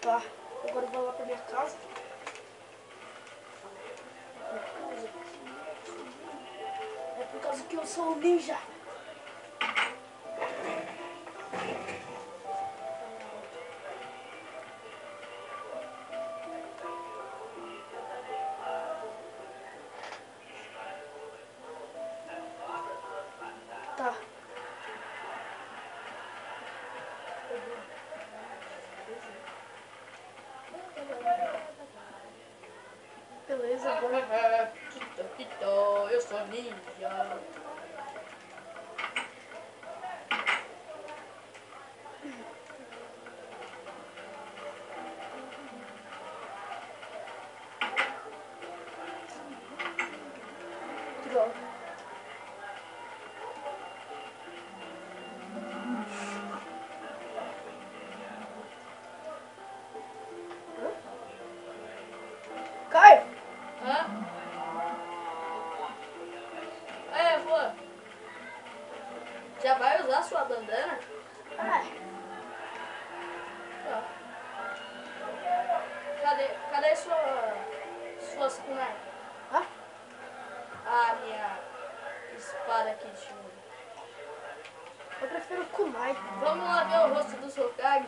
Tá, agora eu vou lá pra minha casa. É por causa que eu sou um ninja. Tá. Beleza, agora. Eu sou ninja. Droga. Caio! Hã? É, pô. Já vai usar sua bandana? Ai, Tá. Cadê suas kunai? hã? A minha espada aqui de chumbo. Eu prefiro kunai. Vamos lá ver o rosto do Hokage?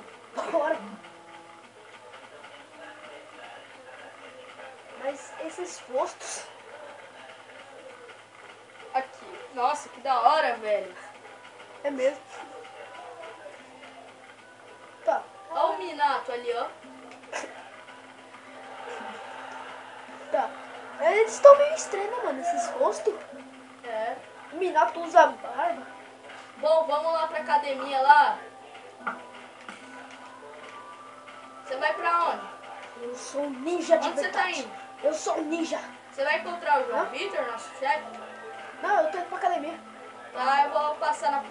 Bora. Mas esses postos... Aqui. Nossa, que da hora, velho. É mesmo. Tá. Olha o Minato ali, ó. Tá. Eles estão meio estranhos, mano, esses rostos. É. O Minato usa barba. Bom, vamos lá pra academia lá. Você vai pra onde? Eu sou um ninja de Onde você tá verdade. indo? Eu sou um ninja. Você vai encontrar o João Hã? Vitor, nosso chefe? Não, eu tô indo pra academia. Tá, eu vou passar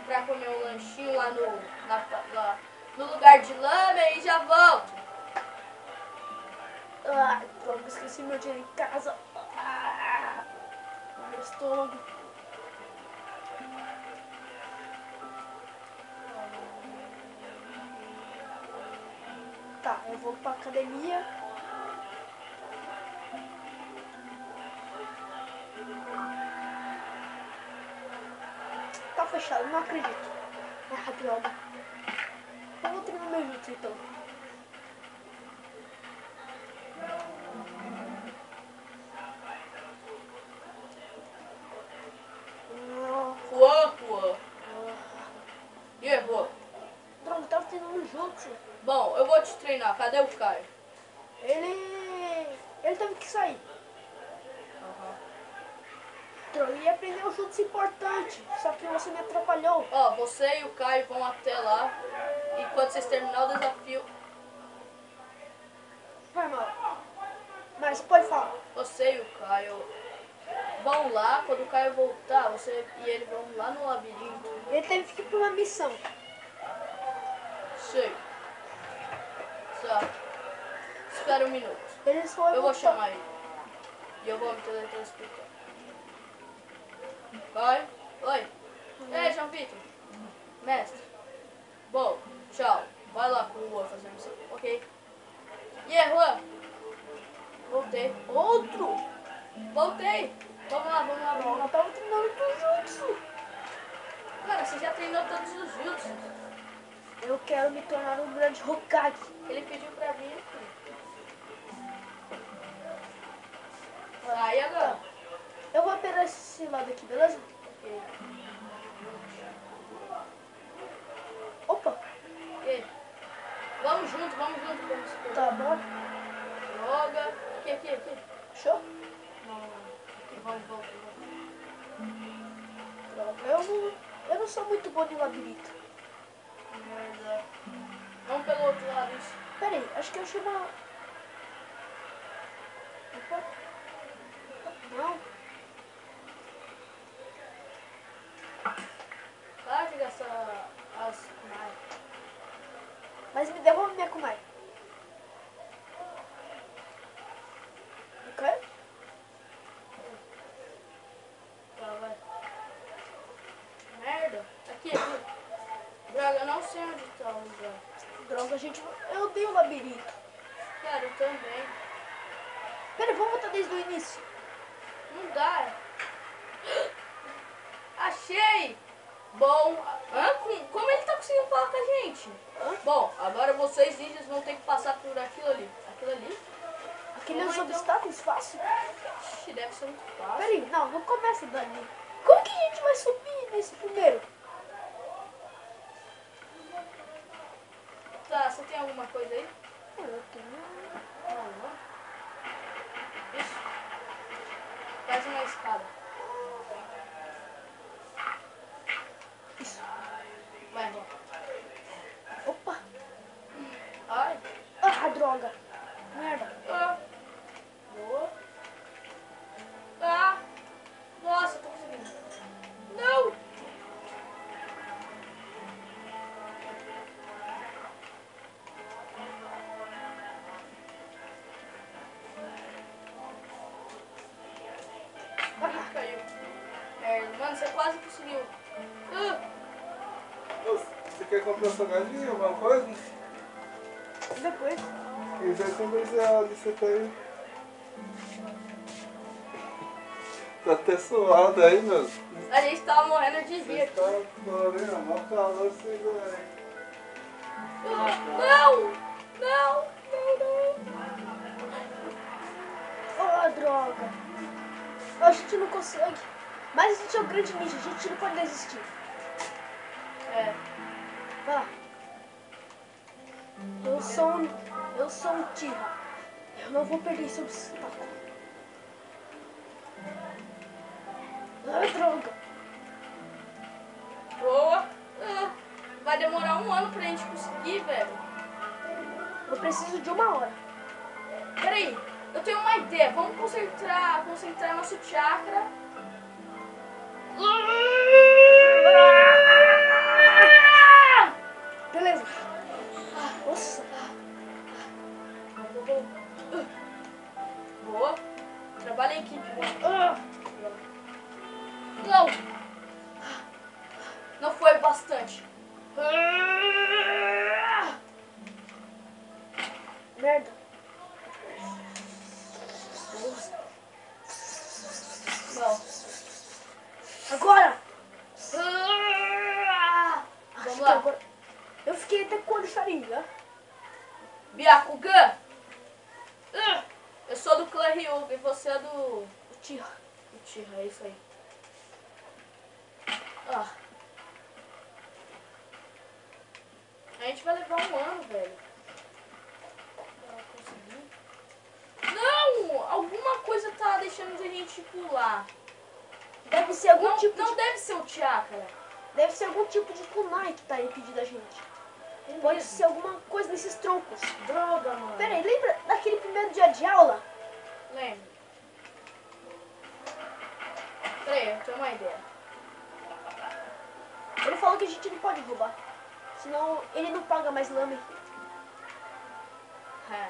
pra comer um lanchinho lá no lugar de lama e já volto. Ah, droga, esqueci meu dinheiro em casa. Ah, meu estômago. Tá, eu vou pra academia. Tá fechado, não acredito. Ah, droga. Eu vou treinar meu jutsu então. Ah, Juan. ah. E aí, Juan? Droga, eu tava treinando jutsu. Bom, eu vou te treinar. Cadê o Caio? Ele teve que sair. Droga, eu ia aprender um jutsu importante. Só que você me atrapalhou. Ó, você e o Caio vão até lá. E quando vocês terminar o desafio, Vai mal. Mas pode falar. você e o Caio vão lá. Quando o Caio voltar, você e ele vão lá no labirinto. Ele teve que ir pra uma missão. Sei. Só. Espera um minuto. Ele só vai Eu vou voltar. chamar ele. E eu vou me teletransportar. Vai. Oi. Ei, João Vitor. Mestre. Bom, tchau. Vai lá com o Juan fazer a missão. Ok. E aí, Juan? Voltei. Outro? Voltei. Vamos lá, vamos lá, vamos Eu lá. tava treinando pro jutsu. Cara, você já treinou todos os jutsus. Eu quero me tornar um grande Hokage. Ele pediu pra vir. Aí agora. Tá. Eu vou pegar esse lado aqui, beleza? Ok. Opa, Ok. Vamos junto, vamos junto. Vamos se tá bom. Droga. Aqui. Show? Não. Aqui, vamos. Droga, eu não sou muito bom de labirinto. Merda. Vamos pelo outro lado. Isso. Pera aí, acho que eu chamo a... Opa. Não. Para de gastar as kunai. Mas me devolve minha kunai. Ok? Tá, vai. Merda. Aqui. Droga, eu não sei onde tá o já. Droga, gente, eu odeio o labirinto. Cara, eu também. Pera, vamos voltar desde o início. Não dá. Achei! Bom, como ele tá conseguindo falar com a gente? Hã? Bom, agora vocês ninjas vão ter que passar por aquilo ali. Aquilo ali? Aqueles Então. obstáculos fácil. Ixi, deve ser muito fácil. Peraí, não começa dali. Como que a gente vai subir nesse primeiro? Tá, você tem alguma coisa aí? Eu tenho... Não. Isso. Faz uma escada. Isso. Vai, vó. Opa. Ai. Ah, droga. Merda. Ah. Boa. Ah. Nossa, eu tô conseguindo. Não. Ah, Caiu. Mano, você quase conseguiu. Você quer comprar sua galinha, alguma coisa? depois. E já tem ela de você tá aí. Tá até suado aí, meu. A gente tava morrendo de Você rir aqui. tá morrendo, mó calor vocês aí. Não! Não! Não! Oh, droga. A gente não consegue. Mas a gente é um grande ninja, a gente não pode desistir. É. Vai lá. Eu sou um Tira. Eu não vou perder esse obstáculo. Ah, droga. Boa! Vai demorar 1 ano pra gente conseguir, velho. Eu preciso de 1 hora. Peraí, eu tenho uma ideia. Vamos concentrar nosso chakra. Beleza. Nossa. Boa. Trabalha em equipe, boa. Ah, Não! Não foi bastante. merda. Não. Agora. Vamos Acho lá. que agora. Eu fiquei até com o olho farinha. Byakugan! Eu sou do clã Ryuga e você é do Tira. Uchiha, é isso aí. Ah. A gente vai levar 1 ano, velho. Pra conseguir. Não! Alguma coisa tá deixando a gente pular. Deve ser algum Não, tipo não de. deve ser o chakra. Deve ser algum tipo de kunai que tá impedindo a gente. É Pode mesmo. ser alguma coisa nesses troncos. Droga, mano. Pera aí, lembra daquele primeiro dia de aula? Lembra? Peraí, eu tenho uma ideia. Ele falou que a gente não pode roubar. Senão ele não paga mais lame. É.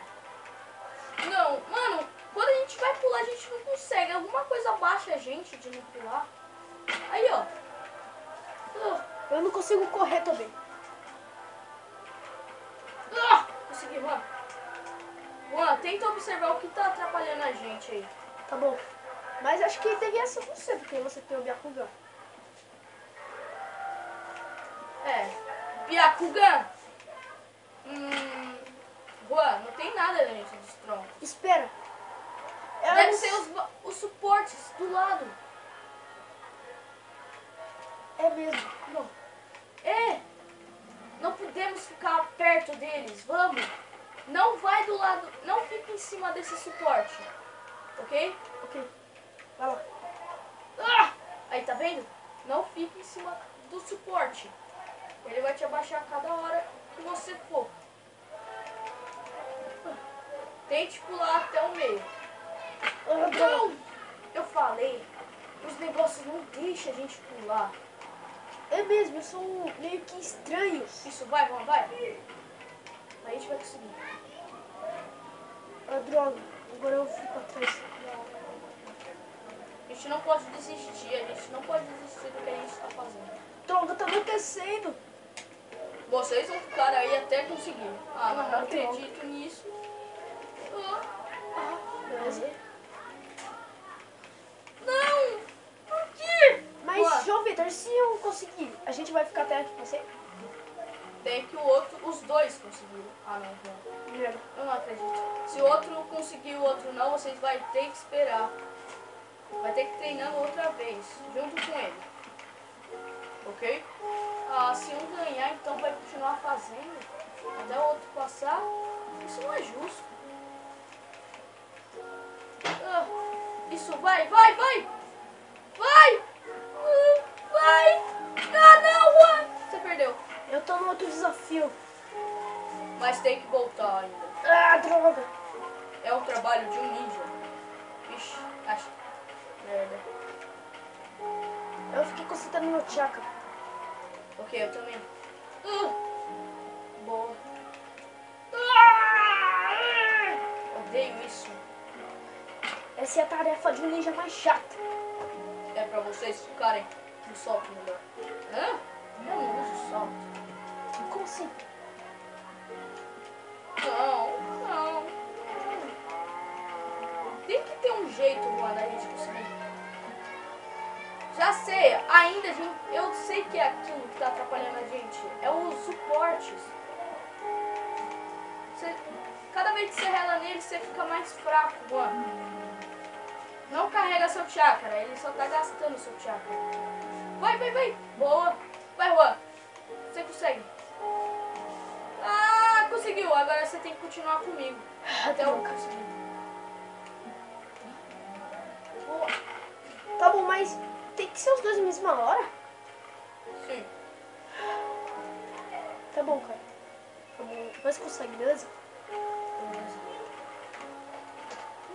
Não, mano, quando a gente vai pular, a gente não consegue. Alguma coisa baixa a gente de não pular. Aí, ó. Eu não consigo correr também. Consegui, Juan. Juan, tenta observar o que tá atrapalhando a gente aí. Tá bom. Mas acho que devia ser você, porque você tem o Byakugan. É. Byakugan. Juan, não tem nada dentro dos troncos. Espera. Deve ser os suportes do lado. É mesmo. Não. É. Não podemos ficar perto deles. Vamos. Não vai do lado. Não fica em cima desse suporte. Ok? Ok. Vai lá. Aí, tá vendo? Não fica em cima do suporte. Ele vai te abaixar a cada hora que você for. Tente pular até o meio. Não! Eu falei. Os negócios não deixam a gente pular. É mesmo, eu sou meio que estranho. Isso, vai, vamos, vai. Aí a gente vai conseguir. Ah, droga. Agora eu fico atrás. A gente não pode desistir. A gente não pode desistir do que a gente está fazendo. Droga, tá anoitecendo. Vocês vão ficar aí até conseguir. Ah, não, Ah, que acredito nisso. Beleza. Não! Por quê? Mas, Ué, João Vitor, se eu conseguir, a gente vai ficar perto de você? tem que o outro, os dois conseguiram. Ah, não. Merda. Eu não acredito. Se o outro conseguir o outro não, vocês vão ter que esperar. Vai ter que treinar outra vez, junto com ele. Ok? Ah, se um ganhar, então vai continuar fazendo até o outro passar. Isso não é justo. Ah, isso, vai! Vai! Vai! Ah, não, Juan! Você perdeu. Eu tô no outro desafio. Mas tem que voltar ainda. Ah, droga. É um trabalho de um ninja. Ixi, acho. Merda. Eu fiquei concentrando no chakra. Ok, eu também. Boa. Odeio isso. Essa é a tarefa de um ninja mais chata. É pra vocês ficarem no salto melhor. Hã? Eu não uso salto. Como assim? Não. Tem que ter um jeito, Juan, da gente conseguir. Já sei, ainda, gente, eu sei que é aquilo que tá atrapalhando a gente. É os suportes. Cada vez que você rela nele, você fica mais fraco, Juan. Não carrega seu chakra, ele só tá gastando seu chakra. Vai. Boa. Vai, Juan. Você consegue. Ah, conseguiu. Agora você tem que continuar comigo. Até eu conseguir. Boa. Tá bom, mas tem que ser os dois na mesma hora? Sim. Tá bom, cara. Tá bom. Mas consegue, beleza?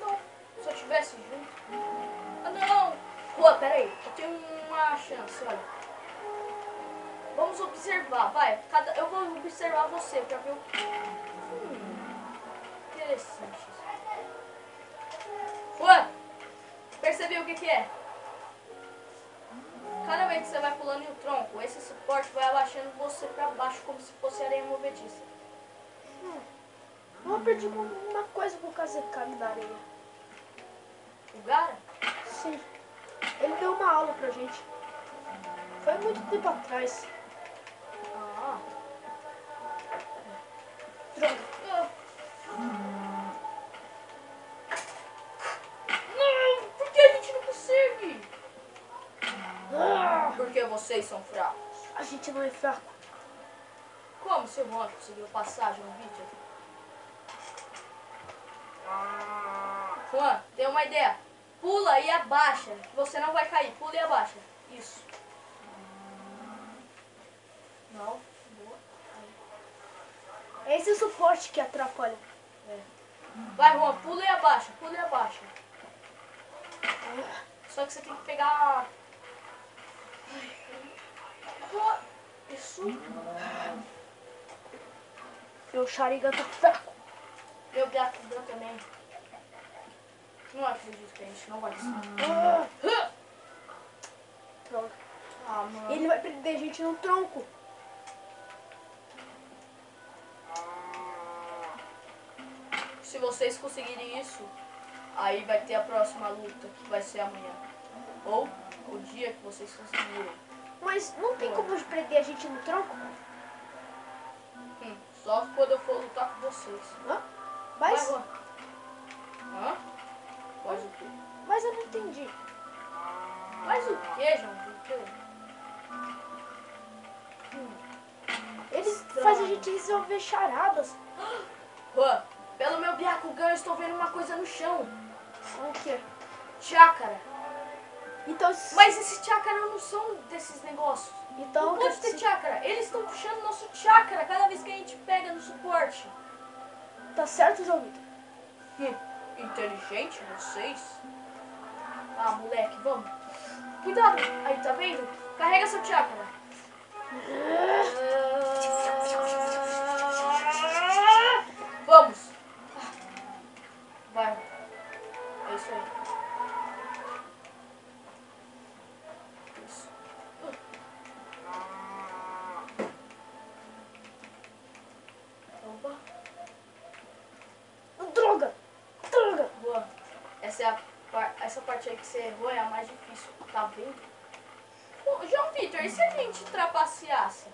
Não. Se eu tivesse junto. Ah, não. Juan, peraí. Eu tenho uma chance, olha. Vamos observar, vai. Eu vou observar você pra ver o que. Interessante. Juan, percebeu o que é? Cada vez que você vai pulando em um tronco, esse suporte vai abaixando você pra baixo como se fosse areia movediça. Eu aprendi uma coisa por causa do cara da areia. O Gara? Sim. Ele deu uma aula pra gente. Foi muito tempo atrás. Ah. Droga. Não, por que a gente não consegue? Ah, Porque vocês são fracos. a gente não é fraco. Como seu Juan conseguiu passagem no vídeo? Juan, dê uma ideia. Pula e abaixa, que você não vai cair. Pula e abaixa. Isso. Não. Boa. É esse suporte que atrapalha. Vai, Juan, pula e abaixa. Pula e abaixa. Só que você tem que pegar... Juan, isso. Meu Sharingan tá fraco. Meu gato também. Não acredito que a gente não vai conseguir. Ah, droga. Ah, mano. Ele vai prender a gente no tronco. Se vocês conseguirem isso, aí vai ter a próxima luta, que vai ser amanhã. Ou o dia que vocês conseguirem. Mas não tem como prender a gente no tronco? Só quando eu for lutar com vocês. Hã? Vai, Mas, Juan. Hã? Faz o quê? mas eu não entendi. Faz o quê, João Vitor? Ele faz a gente resolver charadas. Juan, pelo meu Byakugan eu estou vendo uma coisa no chão. O quê? Chácara. Então, Mas esses chácara não são desses negócios. então Não pode ter chácara. Eles estão puxando nosso chácara cada vez que a gente pega no suporte. tá certo, João Vitor? Inteligente vocês? Ah, moleque, vamos. Cuidado. Aí, tá vendo? Carrega seu chácara. Vamos. Vai. É isso aí. Isso. Essa parte aí que você errou é a mais difícil, tá vendo? Ô, João Vitor, e se a gente trapaceasse?